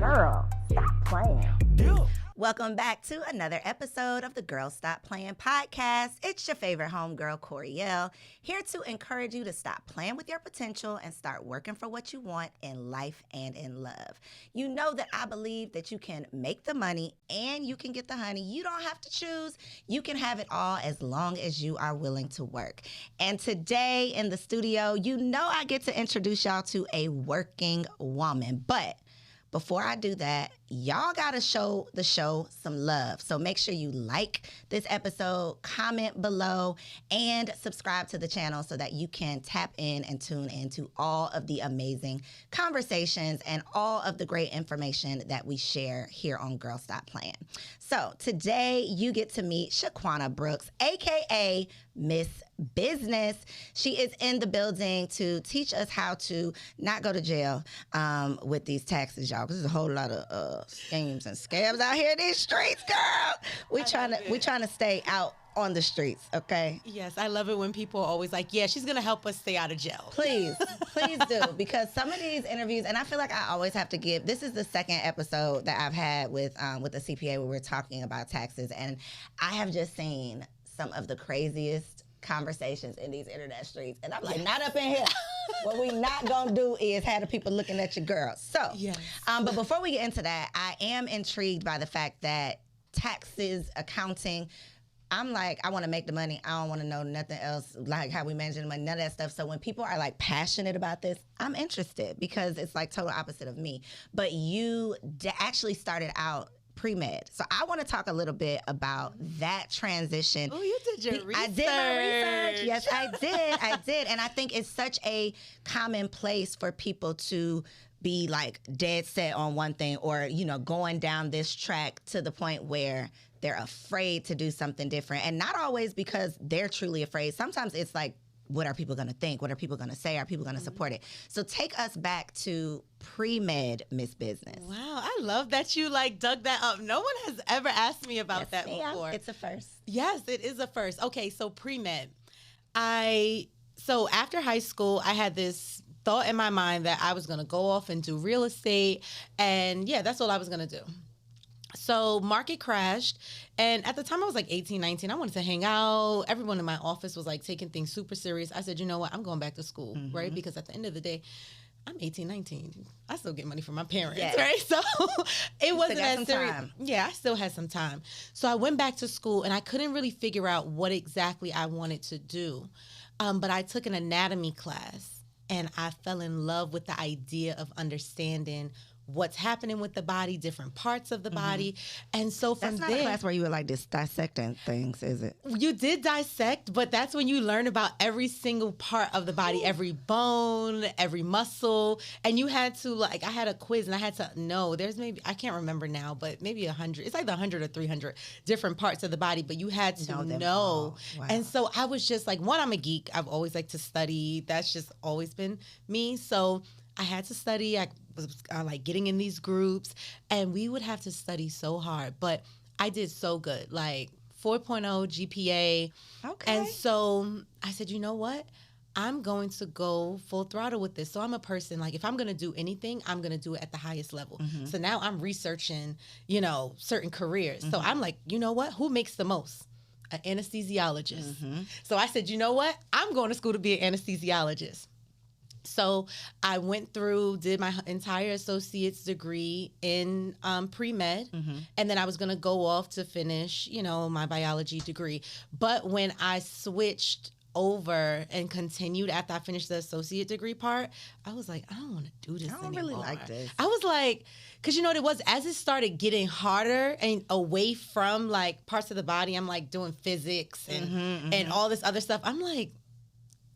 Girl, stop playing. Welcome back to another episode of the Girl Stop Playing podcast. It's your favorite homegirl, Koereyelle, here to encourage you to stop playing with your potential and start working for what you want in life and in love. You know that I believe that you can make the money and you can get the honey. You don't have to choose. You can have it all as long as you are willing to work. And today in the studio, you know I get to introduce y'all to a working woman, but before I do that, y'all gotta show the show some love. So make sure you like this episode, comment below, and subscribe to the channel so that you can tap in and tune into all of the amazing conversations and all of the great information that we share here on Girl Stop Playing. So today you get to meet Shaquanna Brooks, a.k.a. Miss Business. She is in the building to teach us how to not go to jail with these taxes, y'all, because there's a whole lot of schemes and scams out here in these streets, girl. We trying to stay out on the streets, okay? Yes, I love it when people are always like, yeah, she's going to help us stay out of jail. Please do, because some of these interviews, and I feel like I always have to give, this is the second episode that I've had with the CPA where we're talking about taxes, and I have just seen some of the craziest conversations in these internet streets, and I'm like, not up in here. What we not gonna do is have the people looking at your girl. So, yes. But before we get into that, I am intrigued by the fact that taxes, accounting, I'm like, I want to make the money. I don't want to know nothing else, like how we manage the money, none of that stuff. So when people are like passionate about this, I'm interested because it's like total opposite of me. But you actually started out pre-med. So I want to talk a little bit about that transition. Oh, you did your research. I did my research. Yes, I did. And I think it's such a common place for people to be like dead set on one thing or, you know, going down this track to the point where they're afraid to do something different. And not always because they're truly afraid. Sometimes it's like, what are people going to think? What are people going to say? Are people going to support it? So take us back to pre-med Miss Business. Wow, I love that you like dug that up. No one has ever asked me about that before. It's a first. Yes, it is a first. Okay, so pre-med. So after high school, I had this thought in my mind that I was going to go off and do real estate. And yeah, that's all I was going to do. So market crashed, and at the time I was like 18, 19. I wanted to hang out. Everyone in my office was like taking things super serious. I said, you know what? I'm going back to school, right? Because at the end of the day, I'm 18, 19. I still get money from my parents, right? So it wasn't as serious. Time. Yeah, I still had some time. So I went back to school, and I couldn't really figure out what exactly I wanted to do. But I took an anatomy class, and I fell in love with the idea of understanding what's happening with the body, different parts of the body. And so from that's not a class where you were like dissecting things, is it? You did dissect, but that's when you learn about every single part of the body, every bone, every muscle. And you had to, like, I had a quiz and I had to know, there's maybe, I can't remember now, but maybe 100, it's like 100 or 300 different parts of the body, but you had to know. Wow. And so I was just like, one, I'm a geek. I've always liked to study. That's just always been me. So I had to study. I was like getting in these groups, and we would have to study so hard, but I did so good, like 4.0 GPA. Okay. And so I said, you know what? I'm going to go full throttle with this. So I'm a person, like, if I'm going to do anything, I'm going to do it at the highest level. So now I'm researching, you know, certain careers. So I'm like, you know what? Who makes the most? An anesthesiologist. So I said, you know what? I'm going to school to be an anesthesiologist. So I went through, did my entire associate's degree in pre-med, and then I was going to go off to finish, you know, my biology degree. But when I switched over and continued after I finished the associate degree part, I was like, I don't want to do this anymore. I don't really like this. I was like, because you know what it was? As it started getting harder and away from like parts of the body, I'm like doing physics and all this other stuff. I'm like,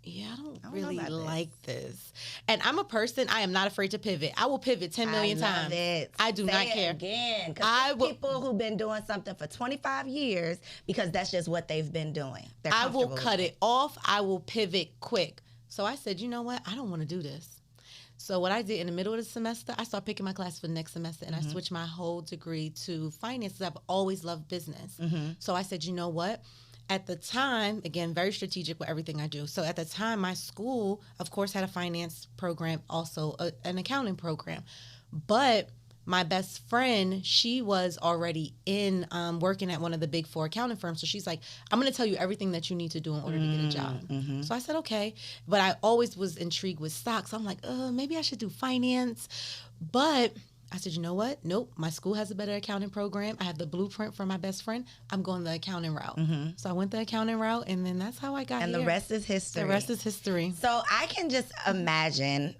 yeah, I don't really like this. And I'm a person, I am not afraid to pivot. I will pivot 10 million times. I do not care. Again, because people who've been doing something for 25 years because that's just what they've been doing. I will cut it off. I will pivot quick. So I said, you know what? I don't want to do this. So what I did in the middle of the semester, I started picking my class for the next semester, and I switched my whole degree to finance. I've always loved business. So I said, you know what? At the time, again, very strategic with everything I do. So at the time, my school, of course, had a finance program, also an accounting program. But my best friend, she was already in working at one of the big 4 accounting firms. So she's like, I'm going to tell you everything that you need to do in order to get a job. So I said, okay. But I always was intrigued with stocks. I'm like, maybe I should do finance. But I said, you know what? Nope. My school has a better accounting program. I have the blueprint from my best friend. I'm going the accounting route. So I went the accounting route, and then that's how I got here. And the rest is history. The rest is history. So I can just imagine,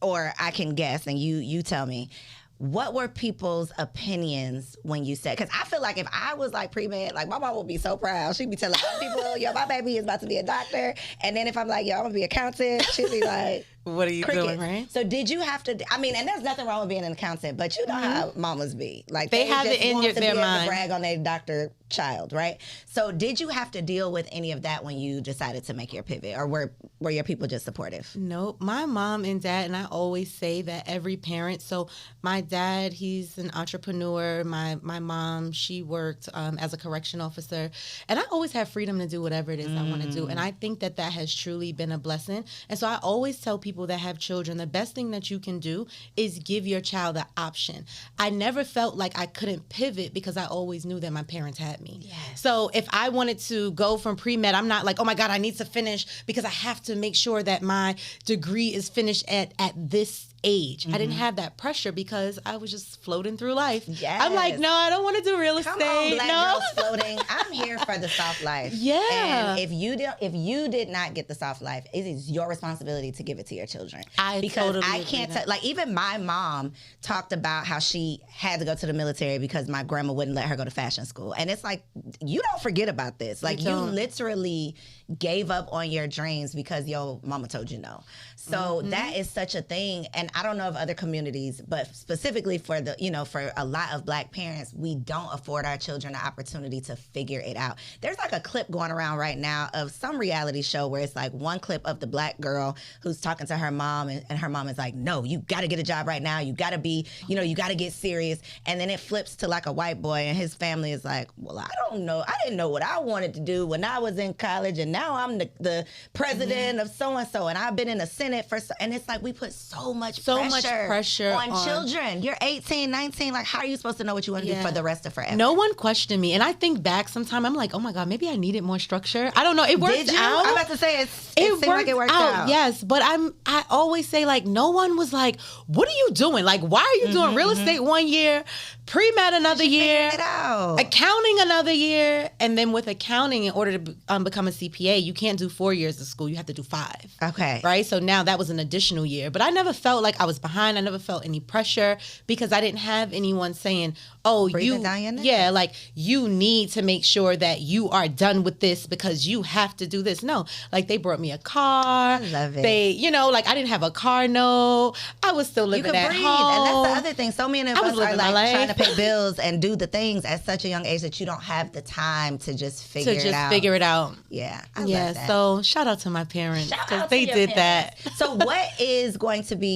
or I can guess, and you tell me, what were people's opinions when you said, because I feel like if I was like pre-med, like my mom would be so proud. She'd be telling other people, yo, my baby is about to be a doctor. And then if I'm like, yo, I'm going to be an accountant, she'd be like, what are you doing, right? So did you have to, I mean, and there's nothing wrong with being an accountant, but you know how mamas be. Like they have just it in want to their be able mind. to brag on their doctor child, right? So did you have to deal with any of that when you decided to make your pivot, or were your people just supportive? Nope. My mom and dad, and I always say that every parent, so my dad, he's an entrepreneur. My mom, she worked as a correction officer. And I always have freedom to do whatever it is I want to do. And I think that has truly been a blessing. And so I always tell people that have children, the best thing that you can do is give your child an option. I never felt like I couldn't pivot because I always knew that my parents had me. Yes. So if I wanted to go from pre-med, I'm not like, oh my God, I need to finish because I have to make sure that my degree is finished at this age. I didn't have that pressure because I was just floating through life. Yes. I'm like, no, I don't want to do real estate. Come on, black girls floating. I'm here for the soft life. Yeah. And if you did not get the soft life, it is your responsibility to give it to your children. Because I can't like even my mom talked about how she had to go to the military because my grandma wouldn't let her go to fashion school. And it's like, you don't forget about this. Like you literally gave up on your dreams because your mama told you no. So that is such a thing. And I don't know of other communities, but specifically for for a lot of black parents, we don't afford our children the opportunity to figure it out. There's like a clip going around right now of some reality show where it's like one clip of the black girl who's talking to her mom, and her mom is like, no, you got to get a job right now. You got to be, you got to get serious. And then it flips to like a white boy, and his family is like, well, I don't know. I didn't know what I wanted to do when I was in college, and now I'm the president of so-and-so, and I've been in the Senate and it's like we put so much pressure on children. You're 18, 19. Like, how are you supposed to know what you want to do for the rest of forever? No one questioned me. And I think back sometime, I'm like, oh my God, maybe I needed more structure. I don't know. It worked out. I'm about to say it seemed like it worked out. Yes. But I always say, like, no one was like, what are you doing? Like, why are you doing real estate one year, pre-med another year, accounting another year? And then with accounting, in order to become a CPA, you can't do 4 years of school. You have to do 5. Okay. Right? So now that was an additional year. But I never felt like I was behind. I never felt any pressure because I didn't have anyone saying, oh, like you need to make sure that you are done with this because you have to do this. No, like they brought me a car. I love it. They, like I didn't have a car note. I was still living at home. And that's the other thing. So many of us are like trying to pay bills and do the things at such a young age that you don't have the time to just figure it out. Yeah. I love that. So shout out to my parents because they did that. So what is going to be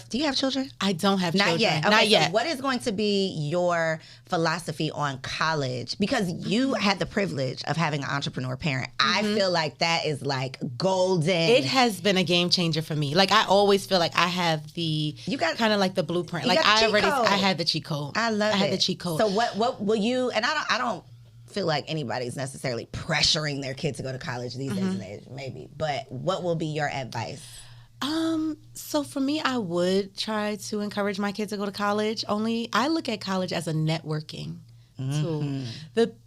do you have children? I don't have children. Not yet. Okay, Not yet. So what is going to be your philosophy on college? Because you had the privilege of having an entrepreneur parent. I feel like that is like golden. It has been a game changer for me. Like I always feel like I have you got kind of like the blueprint. Like I had the cheat code. I love it. I had the cheat code. So what will you, and I don't feel like anybody's necessarily pressuring their kids to go to college these days, maybe, but what will be your advice? So for me, I would try to encourage my kids to go to college. Only I look at college as a networking tool.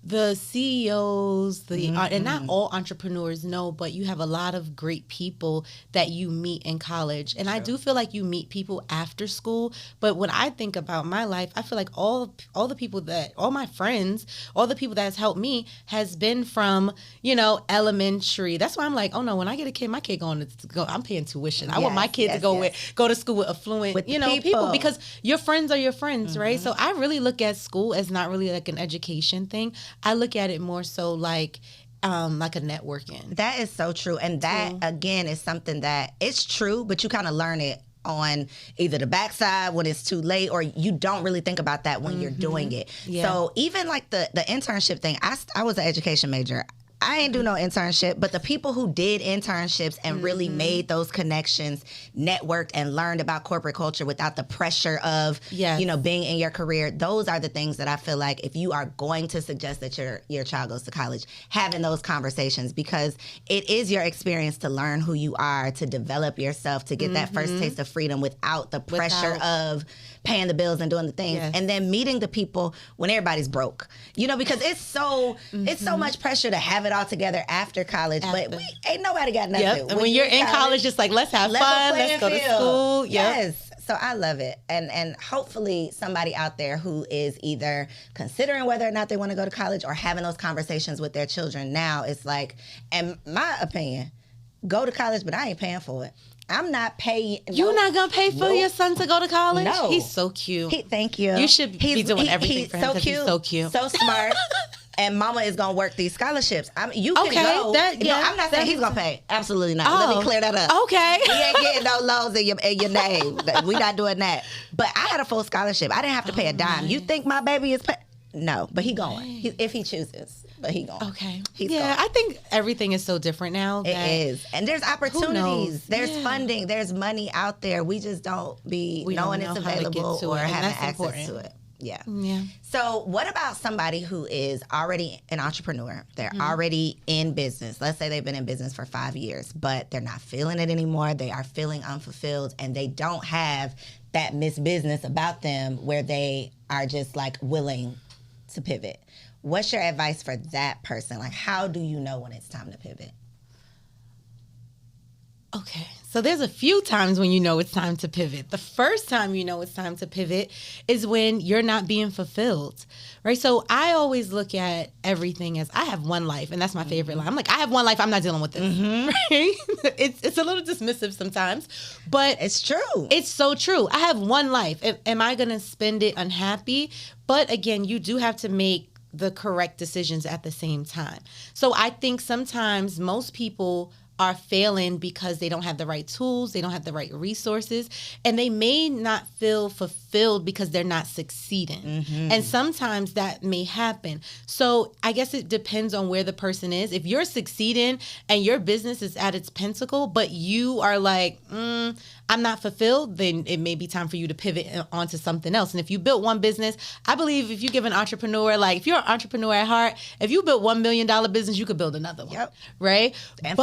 The CEOs, and not all entrepreneurs know, but you have a lot of great people that you meet in college. And I do feel like you meet people after school. But when I think about my life, I feel like all my friends, all the people that has helped me has been from, elementary. That's why I'm like, oh no, when I get a kid, my kid I'm paying tuition. I want my kid to go to school with affluent, people, because your friends are your friends, right? So I really look at school as not really like an education thing. I look at it more so like a networking. That is so true. And that, again, is something that it's true, but you kind of learn it on either the backside when it's too late, or you don't really think about that when you're doing it. Yeah. So even like the internship thing, I was an education major. I ain't do no internship, but the people who did internships and really made those connections, networked and learned about corporate culture without the pressure of, being in your career, those are the things that I feel like if you are going to suggest that your child goes to college, having those conversations, because it is your experience to learn who you are, to develop yourself, to get that first taste of freedom without the pressure of paying the bills and doing the things, and then meeting the people when everybody's broke, because it's so much pressure to have it all together after college, but we ain't nobody got nothing. And when you're in college, it's like, let's have fun, let's go to school. Yes. So I love it. And hopefully somebody out there who is either considering whether or not they want to go to college or having those conversations with their children now, it's like, in my opinion, go to college, but I ain't paying for it. I'm not paying. You're not going to pay for your son to go to college? No. He's so cute. Thank you. You should be doing everything for him because he's so cute. So smart. And mama is going to work these scholarships. You can go. I'm not saying he's going to pay. Absolutely not. Let me clear that up. Okay. We ain't getting no loans in your name. We not doing that. But I had a full scholarship. I didn't have to pay a dime. Nice. You think my baby is No, but he going. If he chooses. But he going. Okay. He's going. I think everything is so different now. It is. And there's opportunities. There's funding. There's money out there. We just don't be knowing it's available or having access to it. Yeah. So what about somebody who is already an entrepreneur? They're already in business. Let's say they've been in business for 5 years, but they're not feeling it anymore. They are feeling unfulfilled and they don't have that Miss Business about them where they are just like willing to pivot. What's your advice for that person? Like, how do you know when it's time to pivot? Okay, so there's a few times when you know it's time to pivot. The first time you know it's time to pivot is when you're not being fulfilled, right? So I always look at everything as I have one life, and that's my favorite line. I'm like, I have one life, I'm not dealing with this, right? It's a little dismissive sometimes, but it's true. It's so true. I have one life. Am I going to spend it unhappy? But again, you do have to make the correct decisions at the same time. So I think sometimes most people are failing because they don't have the right tools, they don't have the right resources, and they may not feel fulfilled because they're not succeeding. And sometimes that may happen. So I guess it depends on where the person is. If you're succeeding and your business is at its pinnacle, but you are like, I'm not fulfilled, then it may be time for you to pivot onto something else. And if you built one business, I believe if you give an entrepreneur, like if you're an entrepreneur at heart, if you built $1 million business, you could build another one, right? And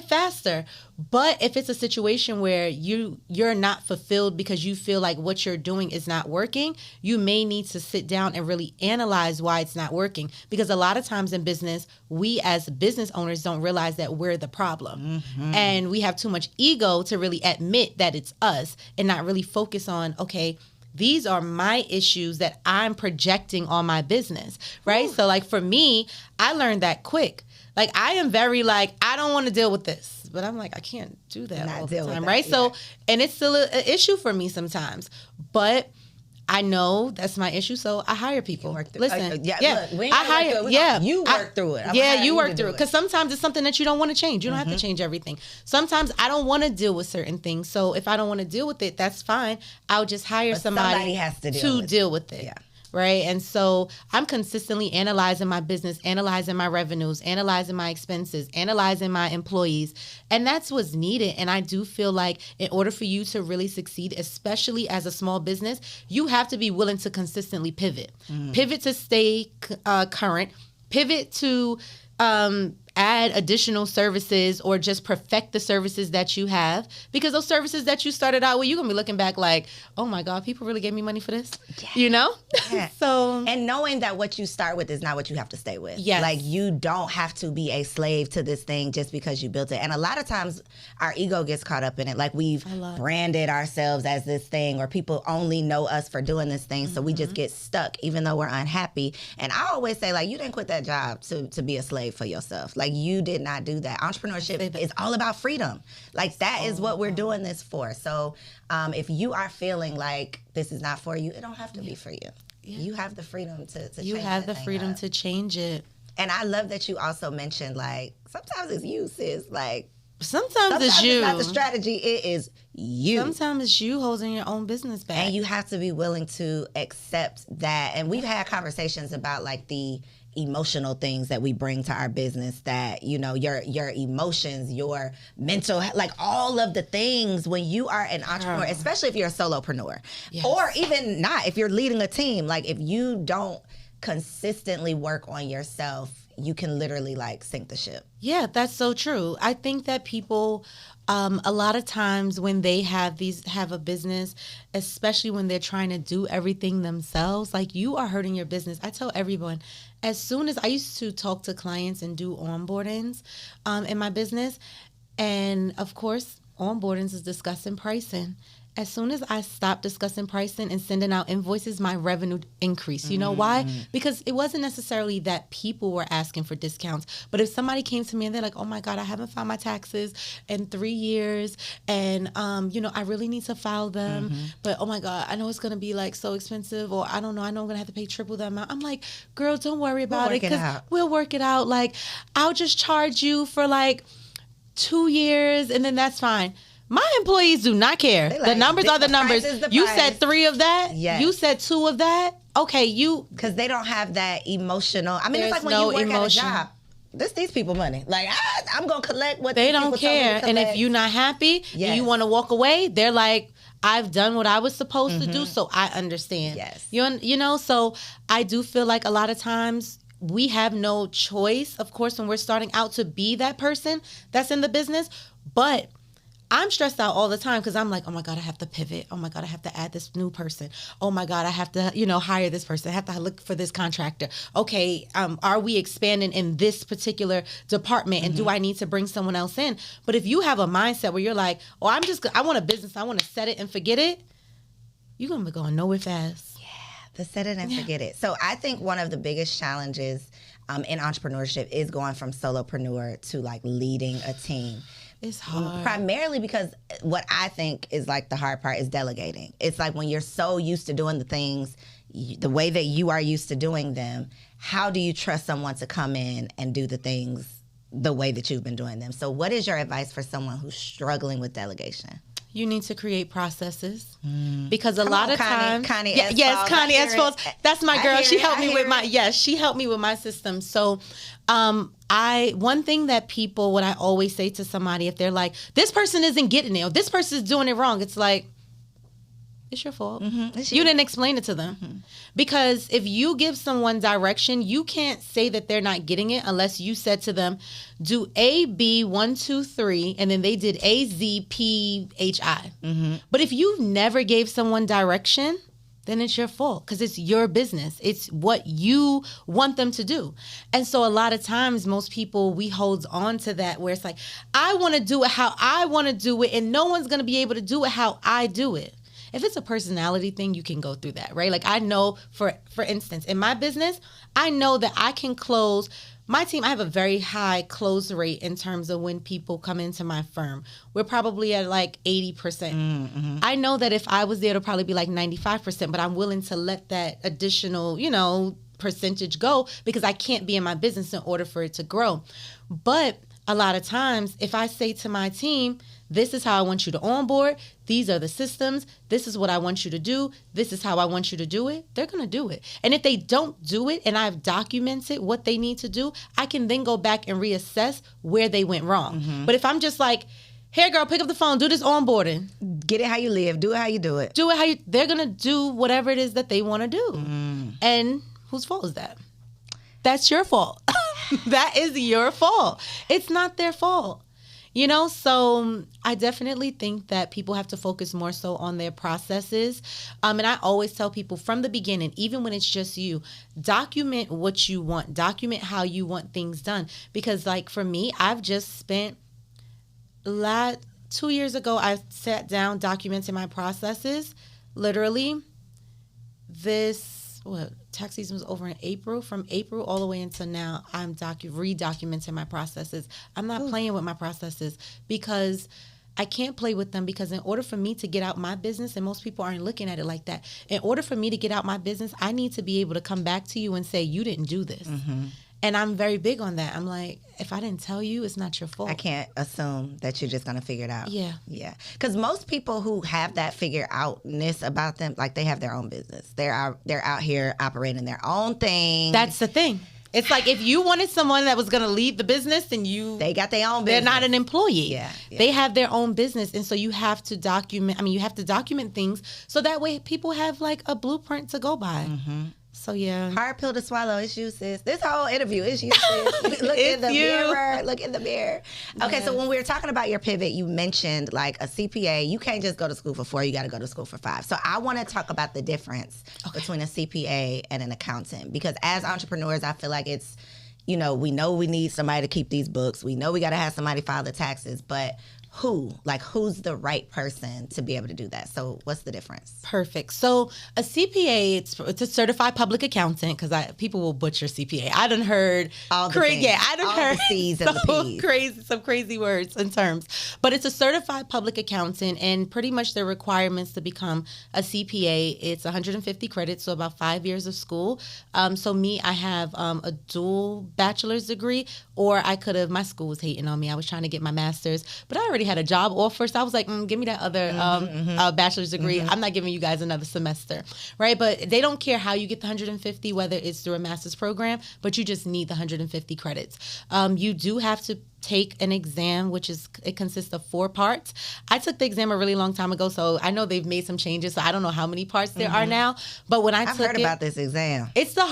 faster. But if it's a situation where you're not fulfilled because you feel like what you're doing is not working, you may need to sit down and really analyze why it's not working. Because a lot of times in business, we as business owners don't realize that we're the problem. And we have too much ego to really admit that it's us and not really focus on, okay, these are my issues that I'm projecting on my business, right? So like for me, I learned that quick. Like I am very like, I don't want to deal with this. But I'm like, I can't do that all the time, right? So, and it's still an issue for me sometimes. But I know that's my issue, so I hire people. Listen, look, I hire. You work through it. You work through it. Because sometimes it's something that you don't want to change. You don't have to change everything. Sometimes I don't want to deal with certain things. So if I don't want to deal with it, that's fine. I'll just hire somebody has to deal with it. Yeah. Right. And so I'm consistently analyzing my business, analyzing my revenues, analyzing my expenses, analyzing my employees. And that's what's needed. And I do feel like in order for you to really succeed, especially as a small business, you have to be willing to consistently pivot. Pivot to stay current, pivot to add additional services or just perfect the services that you have, because those services that you started out with, you're gonna be looking back like, oh my God, people really gave me money for this, you know? So, and knowing that what you start with is not what you have to stay with. Like you don't have to be a slave to this thing just because you built it. And a lot of times our ego gets caught up in it. Like we've branded ourselves as this thing, or people only know us for doing this thing. So we just get stuck even though we're unhappy. And I always say, like, you didn't quit that job to be a slave for yourself. Like you did not do that. Entrepreneurship is all about freedom. Like that is what we're doing this for. So if you are feeling like this is not for you, it don't have to be for you. You have the freedom to you change have the freedom to change it. And I love that you also mentioned, like, sometimes it's you, sis. Like, Sometimes it's you. It's not the strategy. It is you. Sometimes it's you holding your own business back. And you have to be willing to accept that. And we've had conversations about like the emotional things that we bring to our business, that, you know, your emotions, your mental, like all of the things when you are an entrepreneur, especially if you're a solopreneur, or even not, if you're leading a team, like if you don't consistently work on yourself, you can literally like sink the ship. Yeah, that's so true. I think that people, a lot of times when they have a business, especially when they're trying to do everything themselves, like you are hurting your business. I tell everyone, as soon as I used to talk to clients and do onboardings in my business, and of course, onboardings is discussing pricing. As soon as I stopped discussing pricing and sending out invoices, my revenue increased. You know why? Because it wasn't necessarily that people were asking for discounts, but if somebody came to me and they're like, oh my God, I haven't filed my taxes in 3 years, and you know, I really need to file them, but oh my God, I know it's gonna be like so expensive, or I know I'm gonna have to pay triple the amount. I'm like, girl, don't worry about it, because we'll work it out. Like, I'll just charge you for like 2 years, and then that's fine. My employees do not care. Like, the numbers are the numbers. You said 3 of that. Yes. You said 2 of that. Okay, because they don't have that emotional. I mean, it's like when you work at a job. These people money. Like, I'm gonna collect what they don't care. And if you're not happy and you want to walk away, they're like, I've done what I was supposed to do, so I understand. Yes. You know. So I do feel like a lot of times we have no choice, of course, when we're starting out, to be that person that's in the business, but I'm stressed out all the time because I'm like, oh my God, I have to pivot. Oh my God, I have to add this new person. Oh my God, I have to, you know, hire this person. I have to look for this contractor. Okay, are we expanding in this particular department, and do I need to bring someone else in? But if you have a mindset where you're like, oh, I want a business, I want to set it and forget it, you're going to be going nowhere fast. Yeah, the set it and forget it. So I think one of the biggest challenges in entrepreneurship is going from solopreneur to like leading a team. It's hard. Primarily because what I think is like the hard part is delegating. It's like when you're so used to doing the things the way that you are used to doing them, how do you trust someone to come in and do the things the way that you've been doing them? So what is your advice for someone who's struggling with delegation? You need to create processes because a lot of times, Connie S. Forbes. That's my girl. She helped me with she helped me with my system. So, one thing that what I always say to somebody, if they're like, this person isn't getting it, or this person is doing it wrong, it's like, it's your fault. You didn't explain it to them. Because if you give someone direction, you can't say that they're not getting it unless you said to them, do A, B, 1, 2, 3, and then they did A, Z, P, H, I. But if you never gave someone direction, then it's your fault because it's your business. It's what you want them to do. And so a lot of times, most people, we hold on to that where it's like, I want to do it how I want to do it, and no one's going to be able to do it how I do it. If it's a personality thing, you can go through that, right? Like I know, for instance, in my business, I know that I can close my team. I have a very high close rate in terms of when people come into my firm. We're probably at like 80%. I know that if I was there, it'll probably be like 95%, but I'm willing to let that additional, percentage go because I can't be in my business in order for it to grow. But a lot of times, if I say to my team, this is how I want you to onboard, these are the systems, this is what I want you to do, this is how I want you to do it, they're going to do it. And if they don't do it and I've documented what they need to do, I can then go back and reassess where they went wrong. But if I'm just like, here, girl, pick up the phone, do this onboarding. Get it how you live, do it how you do it. They're going to do whatever it is that they want to do. And whose fault is that? That's your fault. That is your fault. It's not their fault. So I definitely think that people have to focus more so on their processes. And I always tell people from the beginning, even when it's just you, document what you want, document how you want things done. Because like for me, I've just spent 2 years ago, I sat down documenting my processes. Literally, tax season was over in April. From April all the way until now, I'm redocumenting my processes. I'm not playing with my processes because I can't play with them, because in order for me to get out my business, and most people aren't looking at it like that, in order for me to get out my business, I need to be able to come back to you and say, you didn't do this. And I'm very big on that. I'm like, if I didn't tell you, it's not your fault. I can't assume that you're just going to figure it out. Yeah. Yeah. Because most people who have that figure outness about them, like they have their own business. They're out here operating their own thing. That's the thing. It's like if you wanted someone that was going to lead the business, then they got their own business. They're not an employee. Yeah. They have their own business. And so you have to document. I mean, you have to document things so that way people have like a blueprint to go by. Mm-hmm. So, yeah. Hard pill to swallow. It's you, sis. This whole interview is you, sis. Look in the mirror. Look in the mirror. Okay, so when we were talking about your pivot, you mentioned like a CPA. You can't just go to school for 4. You got to go to school for 5. So I want to talk about the difference between a CPA and an accountant. Because as entrepreneurs, I feel like it's, we know we need somebody to keep these books. We know we got to have somebody file the taxes. But who's the right person to be able to do that? So what's the difference? Perfect. So a CPA, it's a certified public accountant, because people will butcher CPA. I done heard all the things. Yeah, I done all heard the C's and the P's. Some crazy words and terms. But it's a certified public accountant, and pretty much the requirements to become a CPA, it's 150 credits, so about 5 years of school. So me, I have a dual bachelor's degree, or I could have, my school was hating on me. I was trying to get my master's, but I already had a job offer, so I was like, give me that other bachelor's degree. I'm not giving you guys another semester, right? But they don't care how you get the 150, whether it's through a master's program, but you just need the 150 credits. You do have to take an exam, it consists of 4 parts. I took the exam a really long time ago, so I know they've made some changes, so I don't know how many parts there are now. But when I've heard about this exam. It's the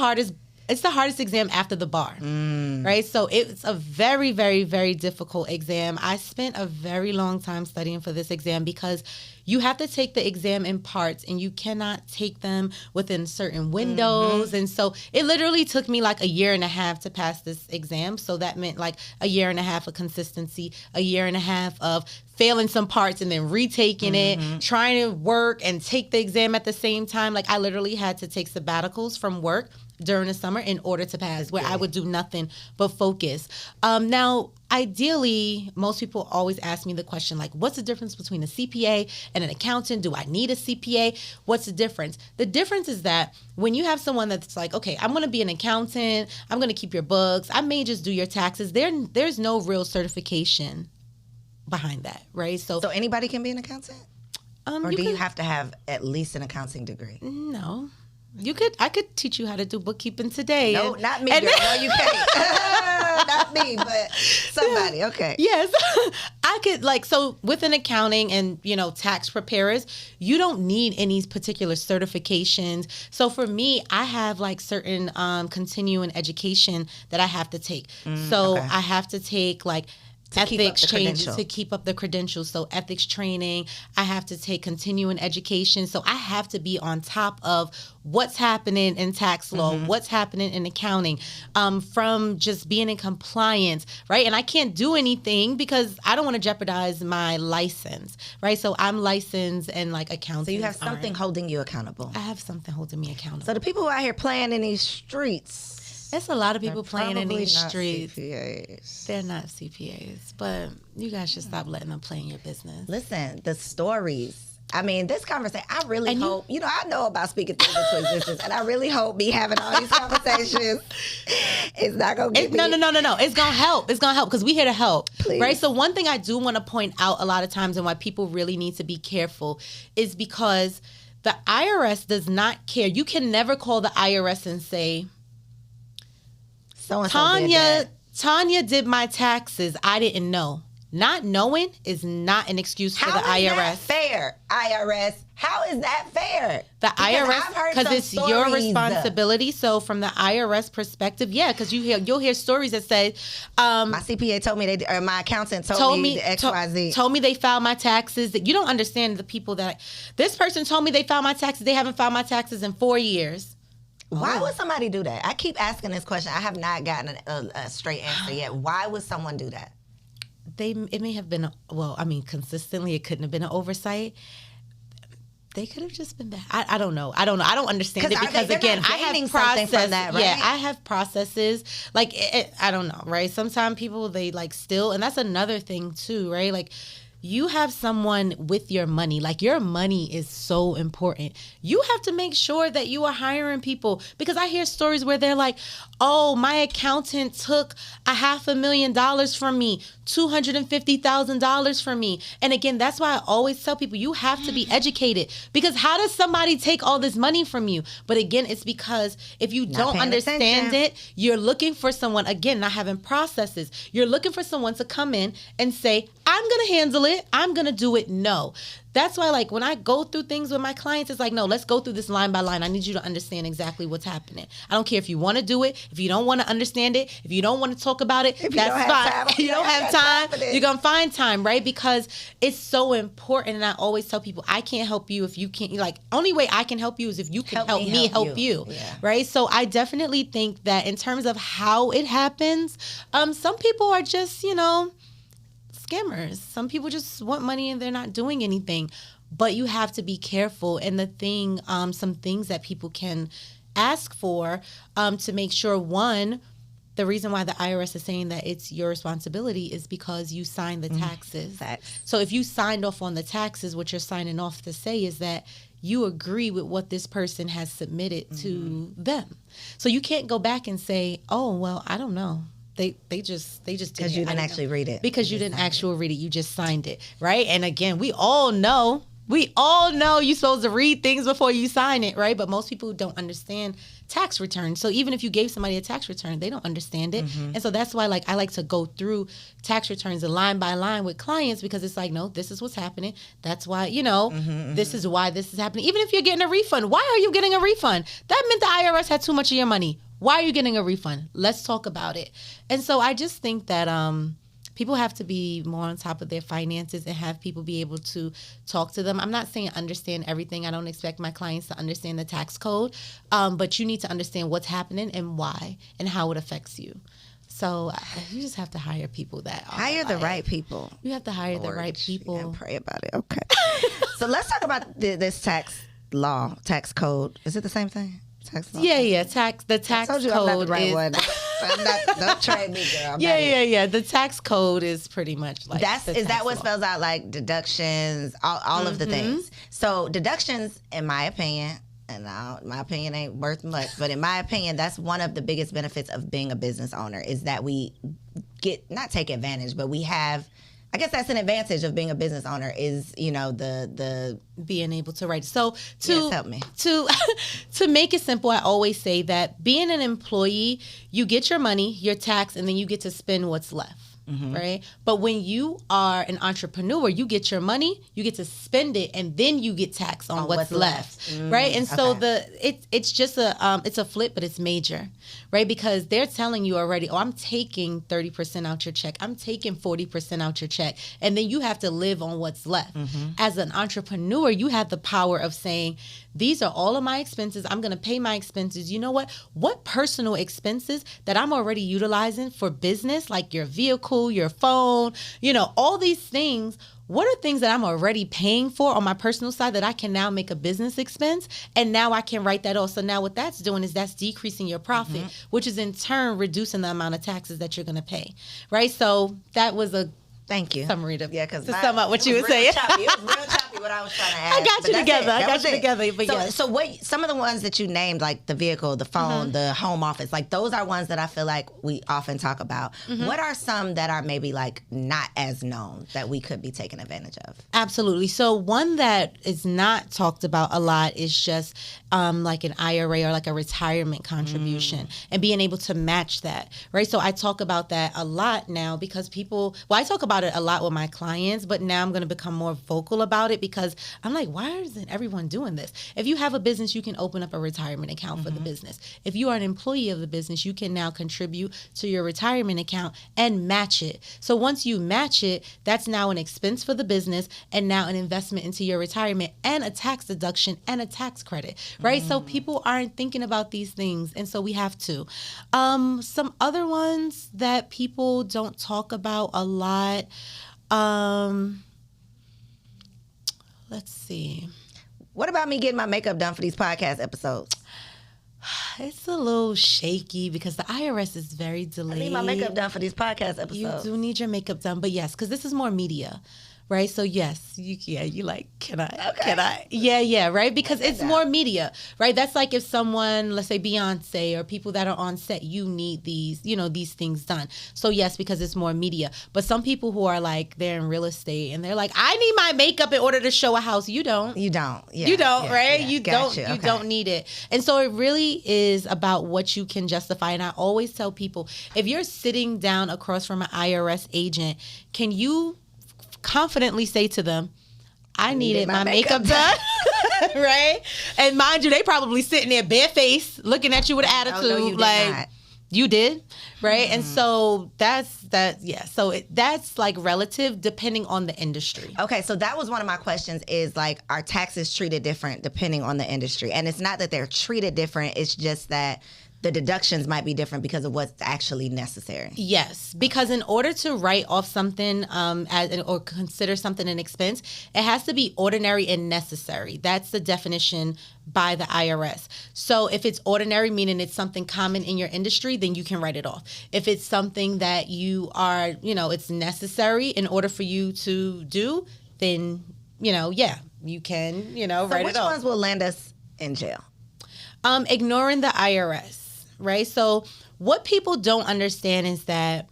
hardest exam after the bar, right? So it's a very, very, very difficult exam. I spent a very long time studying for this exam because you have to take the exam in parts and you cannot take them within certain windows. And so it literally took me like 1.5 years to pass this exam. So that meant like 1.5 years of consistency, 1.5 years of failing some parts and then retaking it, trying to work and take the exam at the same time. Like I literally had to take sabbaticals from work during the summer in order to pass, where I would do nothing but focus. Now, ideally, most people always ask me the question, like, what's the difference between a CPA and an accountant? Do I need a CPA? What's the difference? The difference is that when you have someone that's like, okay, I'm going to be an accountant, I'm going to keep your books, I may just do your taxes, there's no real certification behind that, right? So anybody can be an accountant? Or do you have to have at least an accounting degree? No. I could teach you how to do bookkeeping today. No, not me, girl. No, you can't. Not me, but somebody. Okay. Yes. I could, so with an accounting and, tax preparers, you don't need any particular certifications. So for me, I have certain continuing education that I have to take. So I have to take ethics changes to keep up the credentials. So ethics training, I have to take continuing education. So I have to be on top of what's happening in tax law, what's happening in accounting, from just being in compliance, right? And I can't do anything because I don't want to jeopardize my license, right? So I'm licensed and accounting. So you have something holding you accountable. I have something holding me accountable. So the people who are out here playing in these streets, there's a lot of people playing in these streets. CPAs. They're not CPAs, but you guys should stop letting them play in your business. Listen, the stories. I mean, this conversation, I really hope, I know about speaking things into existence, and I really hope me having all these conversations is not going to get me. No. It's going to help. It's going to help because we're here to help. Please. Right? So one thing I do want to point out a lot of times and why people really need to be careful is because the IRS does not care. You can never call the IRS and say, Tanya did my taxes. I didn't know. Not knowing is not an excuse for the IRS. How is that fair, IRS? How is that fair? The IRS, because it's your responsibility. So from the IRS perspective, yeah, because you'll hear stories that say, my CPA told me or my accountant told me the XYZ. Told me they filed my taxes. That you don't understand the people this person told me they filed my taxes. They haven't filed my taxes in 4 years. Why would somebody do that? I keep asking this question. I have not gotten a straight answer yet. Why would someone do that? It may have been, consistently, it couldn't have been an oversight. They could have just been bad. I don't know. I don't understand it because, again, I have processes. From that, right? Yeah, I have processes. I don't know, right? Sometimes people, they steal, and that's another thing too, right? you have someone with your money, like your money is so important. You have to make sure that you are hiring people, because I hear stories where they're like, oh, my accountant took $500,000 from me, $250,000 from me. And again, that's why I always tell people you have to be educated, because how does somebody take all this money from you? But again, it's because if you don't understand it, you're looking for someone, again, not having processes. You're looking for someone to come in and say, I'm going to handle it. I'm going to do it. No. That's why, like, when I go through things with my clients, it's like, no, let's go through this line by line. I need you to understand exactly what's happening. I don't care if you want to do it, if you don't want to understand it, if you don't want to talk about it, that's fine. If you don't have time, you're going to find time, right? Because it's so important. And I always tell people, I can't help you if you can't, like, only way I can help you is if you can help me help you. Yeah. Right? So I definitely think that in terms of how it happens, some people are just, scammers. Some people just want money and they're not doing anything. But you have to be careful. And the thing, some things that people can ask for to make sure, one, the reason why the IRS is saying that it's your responsibility is because you signed the taxes. So if you signed off on the taxes, what you're signing off to say is that you agree with what this person has submitted to them. So you can't go back and say, oh, well, I don't know. They just did it. Because you didn't actually read it. Because you didn't actually read it. You just signed it, right? And again, we all know you're supposed to read things before you sign it, right? But most people don't understand tax returns. So even if you gave somebody a tax return, they don't understand it. And so that's why, like, I like to go through tax returns line by line with clients, because it's like, no, this is what's happening. That's why, this is why this is happening. Even if you're getting a refund, why are you getting a refund? That meant the IRS had too much of your money. Why are you getting a refund? Let's talk about it. And so I just think that people have to be more on top of their finances and have people be able to talk to them. I'm not saying understand everything. I don't expect my clients to understand the tax code, but you need to understand what's happening and why and how it affects you. So you just have to hire people that are hire the right people. You have to hire the right people. And pray about it. Okay. So let's talk about this tax law, tax code. Is it the same thing? Tax law? Yeah. The tax I told you code I'm not the right is, one. Don't trade me, girl. Yeah. The tax code is pretty much like is that what spells out like deductions, all of the things. So deductions, in my opinion, and my opinion ain't worth much, but in my opinion, that's one of the biggest benefits of being a business owner, is that we not take advantage, but we have. I guess that's an advantage of being a business owner, is, the being able to write. So help me. To make it simple, I always say that being an employee, you get your money, your tax, and then you get to spend what's left. Right? But when you are an entrepreneur, you get your money, you get to spend it, and then you get taxed on what's left. Right? And so it's just it's a flip, but it's major, right? Because they're telling you already, I'm taking 30% out your check, I'm taking 40% out your check, and then you have to live on what's left. As an entrepreneur, you have the power of saying, these are all of my expenses. I'm going to pay my expenses. You know what? What personal expenses that I'm already utilizing for business, like your vehicle, your phone, all these things, what are things that I'm already paying for on my personal side that I can now make a business expense, and now I can write that off. So now what that's doing is that's decreasing your profit, which is in turn reducing the amount of taxes that you're going to pay, right? So that was a thank you summary to sum up what you were saying. Choppy. It was real choppy what I was trying to ask. I got you together. But so what? Some of the ones that you named, like the vehicle, the phone, the home office, like those are ones that I feel like we often talk about. What are some that are maybe like not as known that we could be taking advantage of? Absolutely. So one that is not talked about a lot is just like an IRA or like a retirement contribution and being able to match that, right? So I talk about that a lot now because I talk about it a lot with my clients, but now I'm going to become more vocal about it because I'm like, why isn't everyone doing this? If you have a business, you can open up a retirement account for the business. If you are an employee of the business, you can now contribute to your retirement account and match it. So once you match it, that's now an expense for the business and now an investment into your retirement and a tax deduction and a tax credit, right? So people aren't thinking about these things, and so we have to. Some other ones that people don't talk about a lot. Let's see. What about me getting my makeup done for these podcast episodes? It's a little shaky because the IRS is very delayed. I need my makeup done for these podcast episodes. You do need your makeup done, but yes, because this is more media, right? So yes, you like, can I? Yeah, right? Because it's more media, right? That's like if someone, let's say Beyonce or people that are on set, you need these, these things done. So yes, because it's more media. But some people who are like, they're in real estate and they're like, I need my makeup in order to show a house. You don't. Yeah, you don't, right? Yeah. You don't need it. And so it really is about what you can justify. And I always tell people, if you're sitting down across from an IRS agent, can you confidently say to them, I needed my makeup done? Right? And mind you, they probably sitting there barefaced looking at you with attitude. No, you did, right? And so that's like relative depending on the industry. Okay, so that was one of my questions is like, are taxes treated different depending on the industry? And it's not that they're treated different, it's just that the deductions might be different because of what's actually necessary. Yes, because in order to write off something or consider something an expense, it has to be ordinary and necessary. That's the definition by the IRS. So if it's ordinary, meaning it's something common in your industry, then you can write it off. If it's something that you are, it's necessary in order for you to do, then, you can, write it off. Which ones will land us in jail? Ignoring the IRS. Right? So what people don't understand is that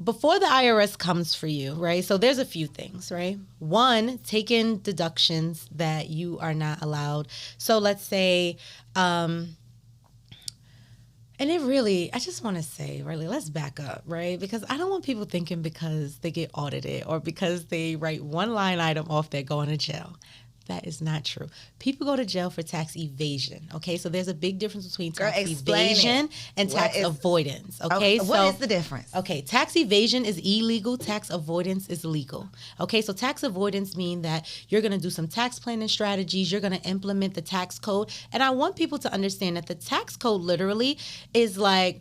before the IRS comes for you, right? So there's a few things, right? One, taking deductions that you are not allowed. So let's say, and I just want to say, really, let's back up, right? Because I don't want people thinking because they get audited or because they write one line item off, they're going to jail. That is not true. People go to jail for tax evasion. Okay, so there's a big difference between tax evasion and tax avoidance. Okay, so what is the difference? Okay, tax evasion is illegal. Tax avoidance is legal. Okay, so tax avoidance means that you're going to do some tax planning strategies. You're going to implement the tax code, and I want people to understand that the tax code literally is like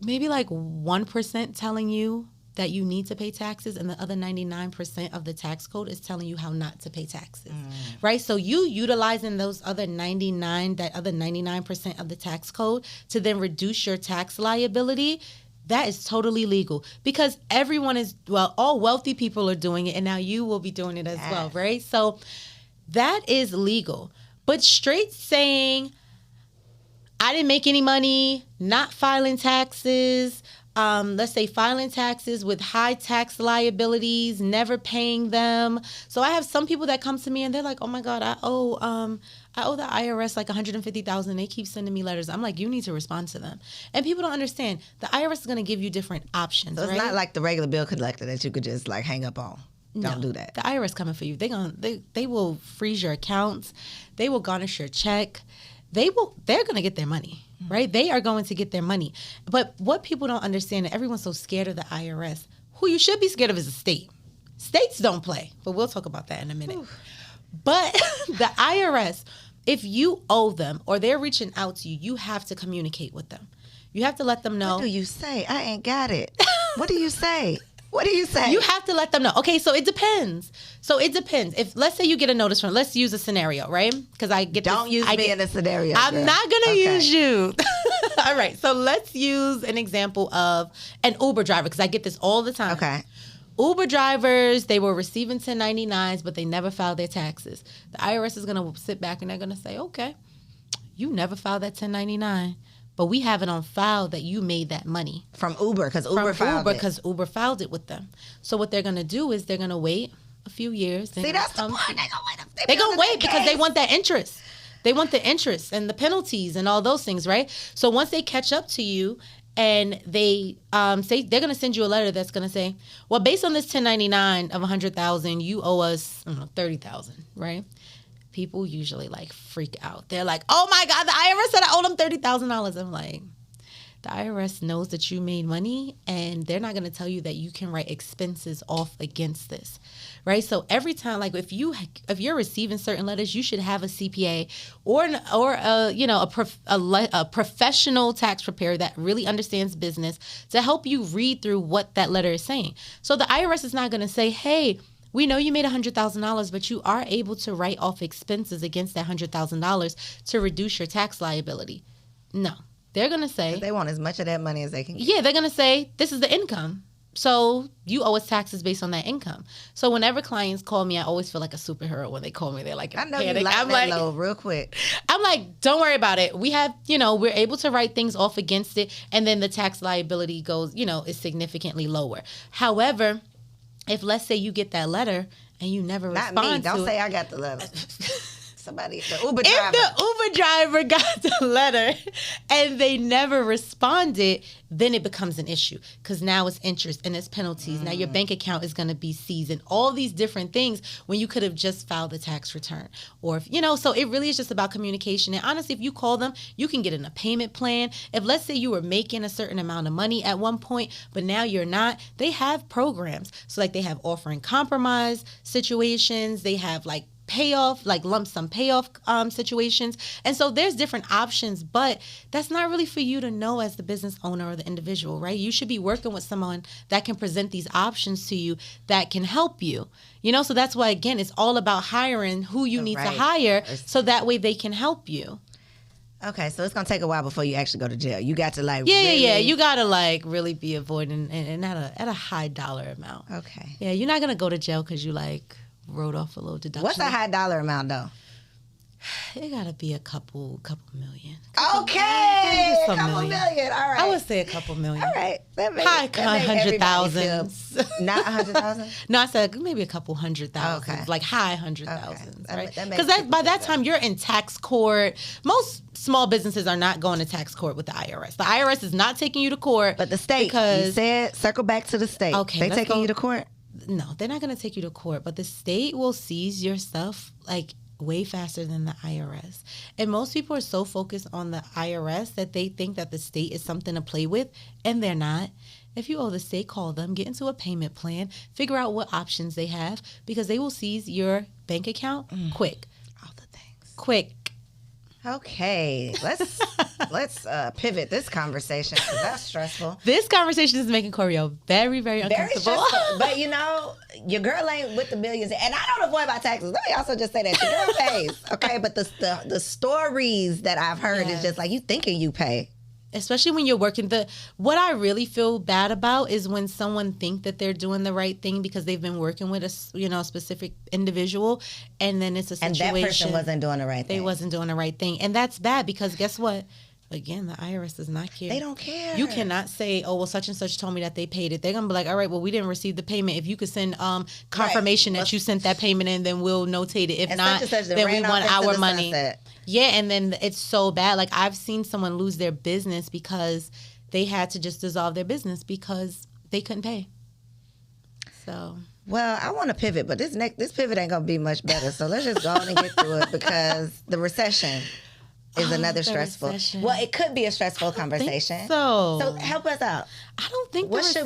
maybe like 1% telling you that you need to pay taxes, and the other 99% of the tax code is telling you how not to pay taxes, right? So you utilizing those other 99% of the tax code to then reduce your tax liability, that is totally legal because everyone is, all wealthy people are doing it, and now you will be doing it as well, right? So that is legal. But straight saying, I didn't make any money, not filing taxes, let's say filing taxes with high tax liabilities, never paying them. So I have some people that come to me and they're like, oh my God, I owe the IRS like $150,000. They keep sending me letters. I'm like, you need to respond to them. And people don't understand. The IRS is going to give you different options. So it's not like the regular bill collector that you could just like hang up on. Don't do that. The IRS coming for you. They will freeze your accounts. They will garnish your check. They're going to get their money, right? They are going to get their money. But what people don't understand, and everyone's so scared of the IRS, who you should be scared of is the state. States don't play, but we'll talk about that in a minute. But the IRS, if you owe them or they're reaching out to you, you have to communicate with them. You have to let them know. What do you say? I ain't got it. What do you say? What do you say? You have to let them know. Okay, so it depends. If, let's say you get a notice from, let's use a scenario, right? Because Don't use me in a scenario. I'm not going to use you. All right, so let's use an example of an Uber driver because I get this all the time. Okay. Uber drivers, they were receiving 1099s, but they never filed their taxes. The IRS is going to sit back and they're going to say, okay, you never filed that 1099. But we have it on file that you made that money. From Uber, because Uber filed it. Because Uber filed it with them. So what they're going to do is they're going to wait a few years. See, that's the point. They're going to wait because they want that interest. They want the interest and the penalties and all those things, right? So once they catch up to you and they say, they're going to send you a letter that's going to say, well, based on this 1099 of $100,000, you owe us $30,000, right? People usually like freak out. They're like, oh my God, the IRS said I owe them $30,000. I'm like, the IRS knows that you made money and they're not going to tell you that you can write expenses off against this, right? So every time, like if you're receiving certain letters, you should have a CPA or a professional tax preparer that really understands business to help you read through what that letter is saying. So the IRS is not going to say, hey, we know you made $100,000, but you are able to write off expenses against that $100,000 to reduce your tax liability. No, they're going to say... They want as much of that money as they can get. Yeah, they're going to say, this is the income. So you owe us taxes based on that income. So whenever clients call me, I always feel like a superhero when they call me. They're like, I know panic. you like I'm that like, low real quick. I'm like, don't worry about it. We have, we're able to write things off against it. And then the tax liability goes, is significantly lower. However, if let's say you get that letter and you never respond to it. Not me. Don't say I got the letter. Somebody, the Uber driver. If the Uber driver got the letter and they never responded, then it becomes an issue because now it's interest and it's penalties. Now your bank account is going to be seized and all these different things when you could have just filed the tax return. Or, if, so it really is just about communication. And honestly, if you call them, you can get in a payment plan. If let's say you were making a certain amount of money at one point, but now you're not, they have programs. So like they have offering compromise situations. They have like payoff, like lump sum payoff situations. And so there's different options, but that's not really for you to know as the business owner or the individual, right? You should be working with someone that can present these options to you that can help you. So that's why, again, it's all about hiring who you need to hire so that way they can help you. Okay, so it's going to take a while before you actually go to jail. You got to Yeah. You got to really be avoiding and at a high dollar amount. Okay. Yeah, you're not going to go to jail because you wrote off a little deduction. What's a high dollar amount though? It gotta be a couple million. Okay, a couple million. All right. I would say a couple million. All right. High 100,000. Not 100,000. No, I said maybe a couple 100,000. Okay. Like high 100,000, right? Because by that time you're in tax court. Most small businesses are not going to tax court with the IRS. The IRS is not taking you to court. But the state, because you said circle back to the state. Okay, they taking you to court? No, they're not going to take you to court, but the state will seize your stuff way faster than the IRS. And most people are so focused on the IRS that they think that the state is something to play with, and they're not. If you owe the state, call them, get into a payment plan, figure out what options they have, because they will seize your bank account quick. All the things. Quick. Okay, let's pivot this conversation because that's stressful. This conversation is making Koereyelle very, very uncomfortable. Very stressful. But your girl ain't with the millions, and I don't avoid my taxes. Let me also just say that your girl pays, okay? But the stories that I've heard is just like you thinking you pay. Especially when you're working what I really feel bad about is when someone think that they're doing the right thing because they've been working with a specific individual, and then it's a situation and that person wasn't doing the right thing. They wasn't doing the right thing, and that's bad because guess what? Again, the IRS does not care. They don't care. You cannot say, oh, well, such and such told me that they paid it. They're going to be like, all right, well, we didn't receive the payment. If you could send confirmation that you sent that payment in, then we'll notate it. If not, then we want our money. Sunset. Yeah, and then it's so bad. Like, I've seen someone lose their business because they had to just dissolve their business because they couldn't pay. So... Well, I want to pivot, but this pivot ain't going to be much better. So let's just go on and get through it because the recession is another stressful. Recession. Well, it could be a stressful conversation. So help us out. I don't think what should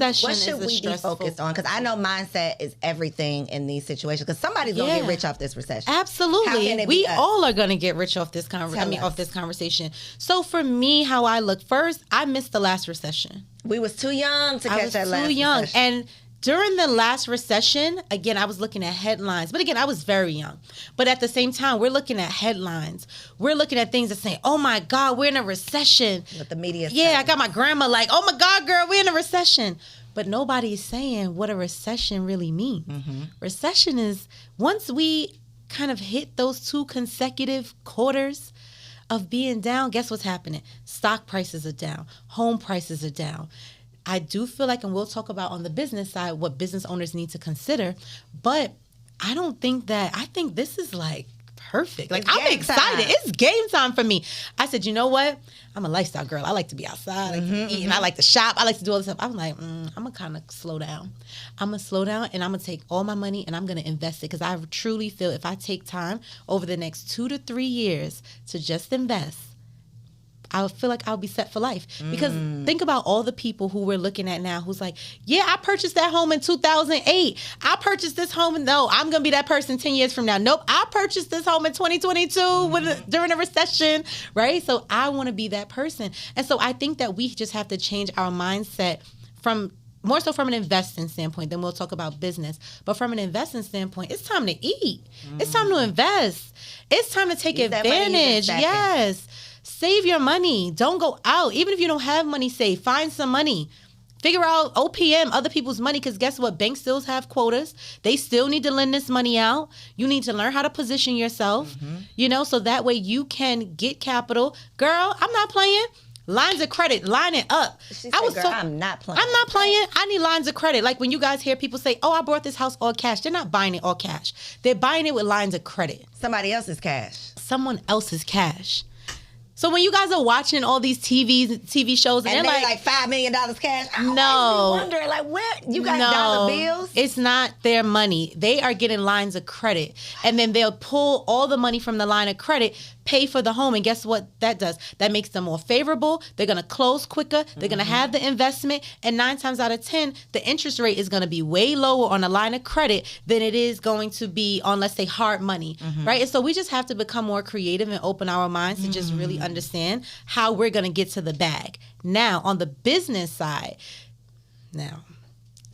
we be focused on? Because I know mindset is everything in these situations. Because somebody's gonna get rich off this recession. Absolutely, we all are gonna get rich off this off this conversation. So for me, how I look first, I missed the last recession. We was too young to catch that last recession. I was too young, and during the last recession, again, I was looking at headlines. But again, I was very young. But at the same time, we're looking at headlines. We're looking at things that say, oh, my God, we're in a recession. What the media says. Yeah, I got my grandma like, oh, my God, girl, we're in a recession. But nobody's saying what a recession really means. Mm-hmm. Recession is once we kind of hit those 2 consecutive quarters of being down, guess what's happening? Stock prices are down. Home prices are down. I do feel like, and we'll talk about on the business side, what business owners need to consider, but I think this is perfect. I'm excited. It's game time for me. I said, you know what? I'm a lifestyle girl. I like to be outside. I like to eat, and I like to shop. I like to do all this stuff. I'm like, I'm going to kind of slow down. I'm going to slow down, and I'm going to take all my money, and I'm going to invest it because I truly feel if I take time over the next 2 to 3 years to just invest, I feel like I'll be set for life. Because think about all the people who we're looking at now who's like, yeah, I purchased that home in 2008. I purchased this home. No, I'm going to be that person 10 years from now. Nope, I purchased this home in 2022 during a recession, right? So I want to be that person. And so I think that we just have to change our mindset more so from an investing standpoint. Then we'll talk about business. But from an investing standpoint, it's time to eat. It's time to invest. It's time to take advantage. Yes. Save your money. Don't go out. Even if you don't have money saved, find some money. Figure out OPM, other people's money, because guess what? Banks still have quotas. They still need to lend this money out. You need to learn how to position yourself, so that way you can get capital. Girl, I'm not playing. Lines of credit, line it up. She said, girl, I'm not playing. I'm not playing. I need lines of credit. Like when you guys hear people say, oh, I bought this house all cash. They're not buying it all cash. They're buying it with lines of credit. Somebody else's cash. Someone else's cash. So when you guys are watching all these TV shows and they're like $5 million cash, I no, wondering like where you got dollar bills? It's not their money. They are getting lines of credit, and then they'll pull all the money from the line of credit, pay for the home, and guess what that does? That makes them more favorable. They're gonna close quicker. They're gonna have the investment, and 9 times out of 10, the interest rate is gonna be way lower on a line of credit than it is going to be on, let's say, hard money, right? And so we just have to become more creative and open our minds to just really understand how we're going to get to the bag. Now, on the business side,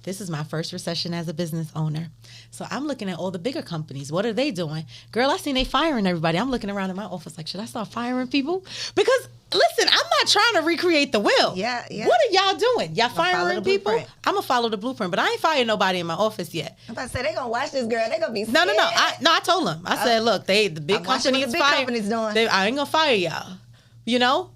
this is my first recession as a business owner. So I'm looking at all the bigger companies. What are they doing? Girl, I seen they firing everybody. I'm looking around in my office like, should I start firing people? Because, listen, I'm not trying to recreate the wheel. Yeah. What are y'all doing? Y'all firing people? I'm going to follow the blueprint, but I ain't firing nobody in my office yet. I'm about to say, they going to watch this girl. They going to be scared. No. I told them. I said, look, the big company is firing. I ain't going to fire y'all.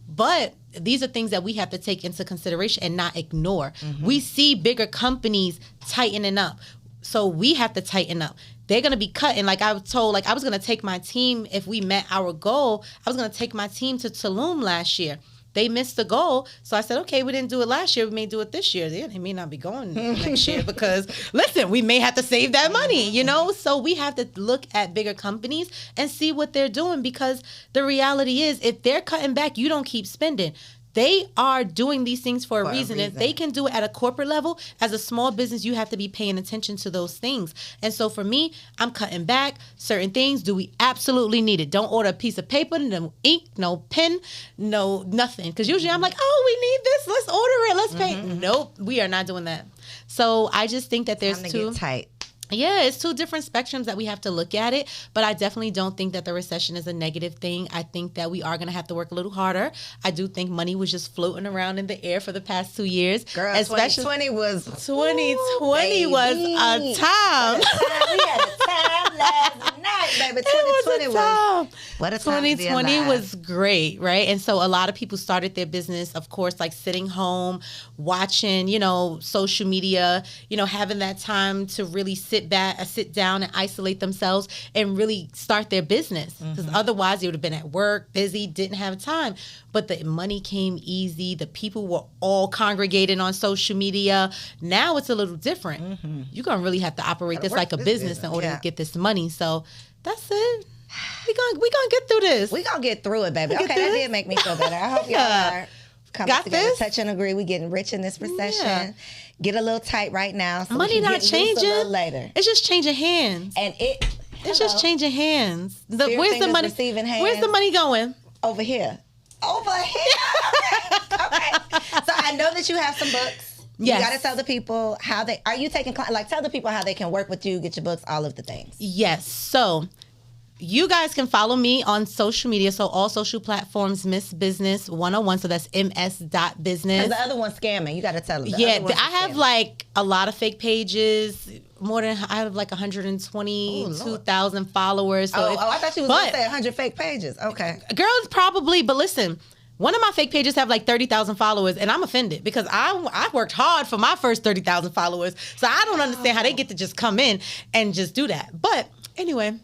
But these are things that we have to take into consideration and not ignore. We see bigger companies tightening up, so we have to tighten up. They're going to be cutting. Like I was told, like I was going to take my team, if we met our goal, I was going to take my team to Tulum last year. They missed the goal. So I said, okay, we didn't do it last year. We may do it this year. They may not be going next year because, listen, we may have to save that money, So we have to look at bigger companies and see what they're doing, because the reality is if they're cutting back, you don't keep spending. They are doing these things for a reason. If they can do it at a corporate level, as a small business, you have to be paying attention to those things. And so for me, I'm cutting back certain things. Do we absolutely need it? Don't order a piece of paper, no ink, no pen, no nothing. Because usually I'm like, oh, we need this. Let's order it. Let's pay. Nope, we are not doing that. So I just think that there's time to get tight. Yeah, it's two different spectrums that we have to look at it, but I definitely don't think that the recession is a negative thing. I think that we are going to have to work a little harder. I do think money was just floating around in the air for the past 2 years. Girl, 2020 was... 2020 was a time. We had a time last night, baby. 2020 was... What a time 2020 was great, right? And so a lot of people started their business, of course, like sitting home, watching, social media, having that time to really sit down and isolate themselves and really start their business. Because otherwise they would have been at work, busy, didn't have time. But the money came easy. The people were all congregating on social media. Now it's a little different. You're going to really have to operate this like a business in order to get this money. So that's it. We gonna get through this. We gonna get through it, baby. Okay, that did make me feel better. I hope y'all are coming together, touch and agree. We getting rich in this recession. Get a little tight right now. So money not changing. A little later. It's just changing hands. And it's just changing hands. Where's the money? Hands. Where's the money going? Over here. Over here. Okay. So I know that you have some books. Yes. You got to tell the people how are you taking, tell the people how they can work with you, get your books, all of the things. Yes. So you guys can follow me on social media. So all social platforms, Miss Business 101. So that's ms.business. Because the other one's scamming. You got to tell them. Yeah, I have a lot of fake pages. I have 122,000 followers. So I thought you was going to say 100 fake pages. Okay. Girls probably, but listen, one of my fake pages have 30,000 followers, and I'm offended because I worked hard for my first 30,000 followers. So I don't understand how they get to just come in and just do that. But anyway,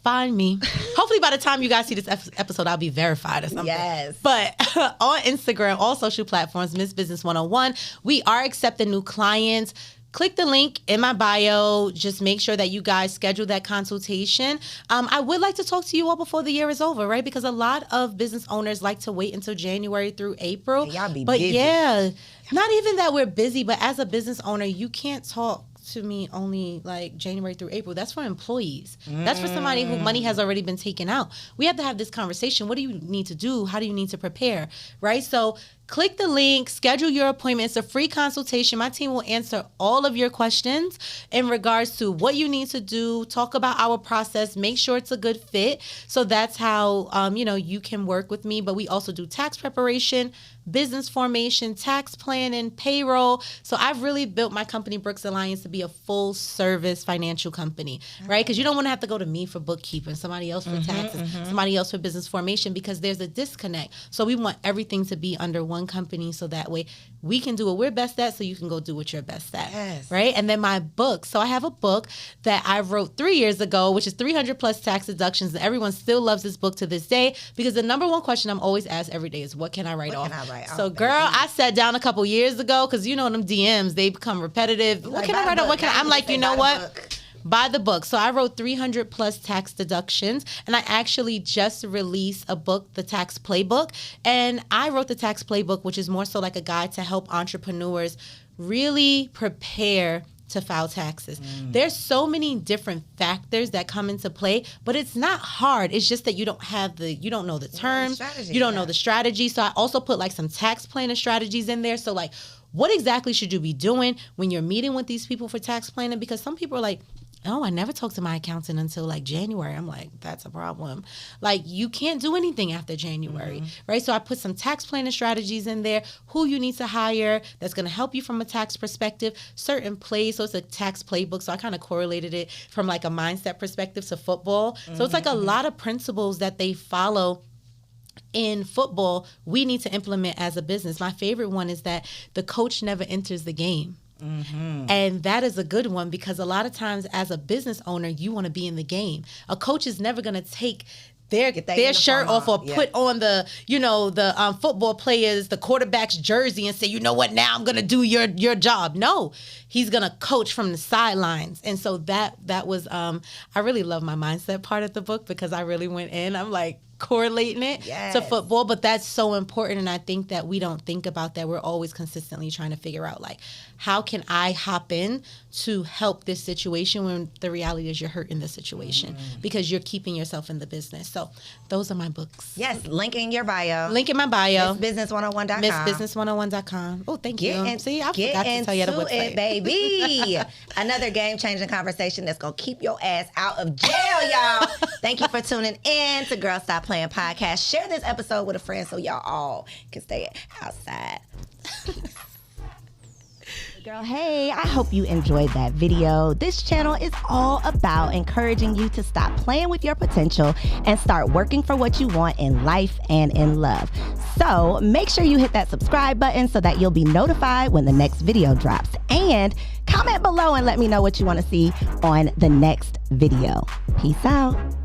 find me. Hopefully by the time you guys see this episode, I'll be verified or something. Yes. But on Instagram, all social platforms, Miss Business 101, we are accepting new clients. Click the link in my bio. Just make sure that you guys schedule that consultation. I would like to talk to you all before the year is over, right? Because a lot of business owners like to wait until January through April. Y'all be busy. Yeah, not even that we're busy, but as a business owner, you can't talk to me only January through April. That's for employees. That's for somebody who money has already been taken out. We have to have this conversation. What do you need to do? How do you need to prepare? Right? So click the link, schedule your appointment. It's a free consultation. My team will answer all of your questions in regards to what you need to do, talk about our process, make sure it's a good fit. So that's how, you can work with me. But we also do tax preparation, business formation, tax planning, payroll. So I've really built my company, Brooks Alliance, to be a full service financial company, right? Because you don't want to have to go to me for bookkeeping, somebody else for taxes, somebody else for business formation, because there's a disconnect. So we want everything to be under one company, so that way we can do what we're best at, so you can go do what you're best at, right? And then my book. So I have a book that I wrote 3 years ago, which is 300 plus tax deductions. And everyone still loves this book to this day, because the number one question I'm always asked every day is, what can I write off? So girl, I sat down a couple years ago, because them DMs, they become repetitive. What can I write off? I'm like, you know what? Buy the book. So I wrote 300 plus tax deductions, and I actually just released a book, the Tax Playbook. And I wrote the Tax Playbook, which is more so like a guide to help entrepreneurs really prepare to file taxes. There's so many different factors that come into play, but it's not hard. It's just that you don't know the terms, you don't know the strategy. So I also put like some tax planning strategies in there. So like, what exactly should you be doing when you're meeting with these people for tax planning? Because some people are like, oh, I never talked to my accountant until like January. I'm like, that's a problem. Like, you can't do anything after January, right? So I put some tax planning strategies in there, who you need to hire that's going to help you from a tax perspective, certain plays. So it's a tax playbook. So I kind of correlated it from like a mindset perspective to football. So it's like a lot of principles that they follow in football we need to implement as a business. My favorite one is that the coach never enters the game. And that is a good one, because a lot of times as a business owner, you want to be in the game. A coach is never going to take their shirt off or put on the football players, the quarterback's jersey, and say, you know what, now I'm going to do your job. No, he's going to coach from the sidelines. And so that was, I really love my mindset part of the book, because I really went in, I'm like, correlating it to football, but that's so important. And I think that we don't think about that. We're always consistently trying to figure out, like, how can I hop in to help this situation, when the reality is you're hurting the situation because you're keeping yourself in the business. So those are my books. Yes, link in your bio. Link in my bio. MissBusiness101.com. MissBusiness101.com. Oh, thank you. See, I forgot to tell you the website. It, baby. Another game-changing conversation that's going to keep your ass out of jail, y'all. Thank you for tuning in to Girl Stop Playing Podcast. Share this episode with a friend so y'all all can stay outside. Girl, hey, I hope you enjoyed that video. This channel is all about encouraging you to stop playing with your potential and start working for what you want in life and in love. So make sure you hit that subscribe button so that you'll be notified when the next video drops. And comment below and let me know what you want to see on the next video. Peace out.